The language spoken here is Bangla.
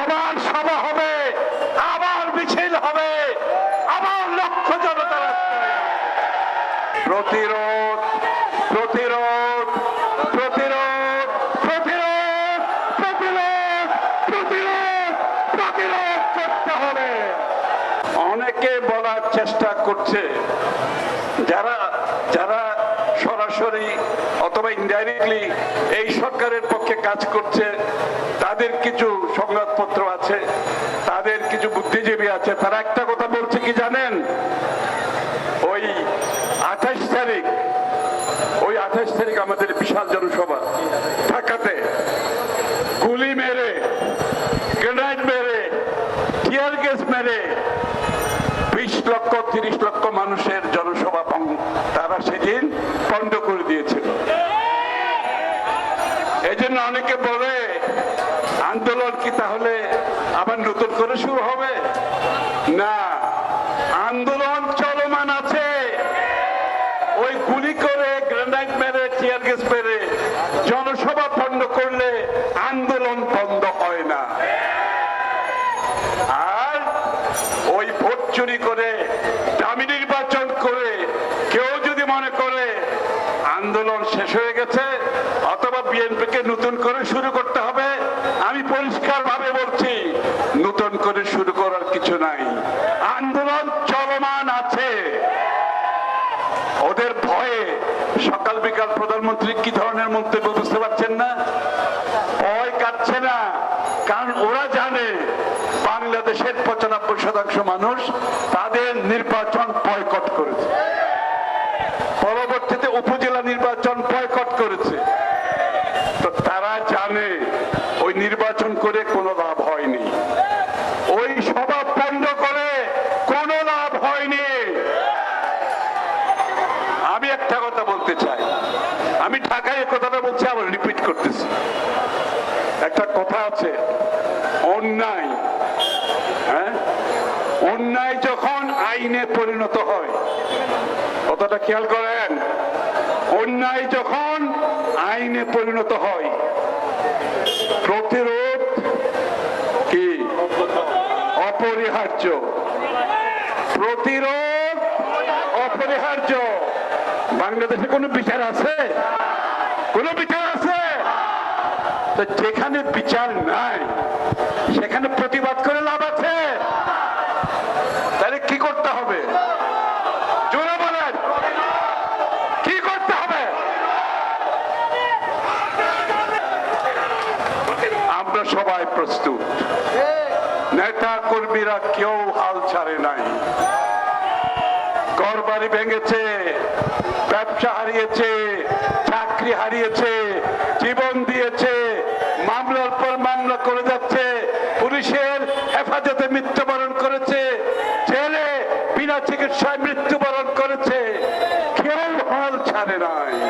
আবার সভা হবে, আবার মিছিল হবে, আবার লক্ষ জনতা রাস্তায়। প্রতিরোধ প্রতিরোধ প্রতিরোধ প্রতিরোধ প্রতিরোধ প্রতিরোধ প্রতিরোধ করতে হবে। অনেকে বলার চেষ্টা করছে, যারা যারা সরাসরি অথবা ইনডাইরেক্টলি এই সরকারের পক্ষে কাজ করছে, তাদের কিছু সংবাদপত্র আছে, তাদের কিছু বুদ্ধিজীবী আছে, তারা একটা কথা বলছে কি জানেন? ওই 28 তারিখ আমাদের বিশাল জনসভা ঢাকাতে গুলি মেরে, গ্রেনেড মেরে, টিয়ার গ্যাস মেরে 20 লক্ষ 30 লক্ষ মানুষের জনসভা তারা সেদিন বন্ধ করে দিয়েছিল। এই জন্য অনেকে বলে আন্দোলন কি তাহলে আবার নতুন করে শুরু হবে? না, আন্দোলন চলমান আছে। ওই গুলি করে, গ্রেনেড মেরে, টিয়ার গ্যাস মেরে জনসভা বন্ধ করলে আন্দোলন বন্ধ হয় না। আর ওই ভোট চুরি করে, দামি নির্বাচন করে কেউ যদি মনে করে আন্দোলন শেষ হয়ে গেছে অথবা বিএনপিকে নতুন করে শুরু করতে হবে, আমি পরিষ্কার ভাবে বলছি, নতুন করে শুরু করার কিছু নাই। আন্দোলন চলমান আছে। ওদের ভয়ে সকাল বিকাল প্রধানমন্ত্রী কি ধরনের মন্তব্য বুঝতে পারছেন না? ভয় কাটছে না, কারণ ওরা জানে বাংলাদেশের 95% মানুষ তাদের নির্বাচন বয়কট করেছে, পরবর্তীতে উপজেলা নির্বাচন বয়কট করেছে। তো তারা জানে ওই নির্বাচন করে কোনো লাভ হয়নি, ওই সভা বন্ধ করে কোনো লাভ হয়নি। আমি একটা কথা বলতে চাই, আমি ঢাকায় এই কথাটা বলছি, আবার রিপিট করতেছি। একটা কথা আছে, অন্যায়, অন্যায় যখন আইনে পরিণত হয়, কথাটা খেয়াল করেন, অন্যায় যখন আইনে পরিণত হয়, প্রতিরোধ কি অপরিহার্য, প্রতিরোধ অপরিহার্য। বাংলাদেশে কোনো বিচার আছে? কোনো বিচার আছে? যেখানে বিচার নাই সেখানে প্রতিবাদ করে লাভ আছে? তাহলে কি করতে হবে? জোরে বলেন, কি করতে হবে? আমরা সবাই প্রস্তুত, নেতা কর্মীরা কেউ হাল ছাড়ে নাই। ঘরবাড়ি ভেঙেছে, ব্যবসা হারিয়েছে, চাকরি হারিয়েছে, জীবন দিয়েছে, মামলার পর মামলা করে যাচ্ছে, পুলিশের হেফাজতে মৃত্যুবরণ করেছে, জেলে বিনা চিকিৎসায় মৃত্যু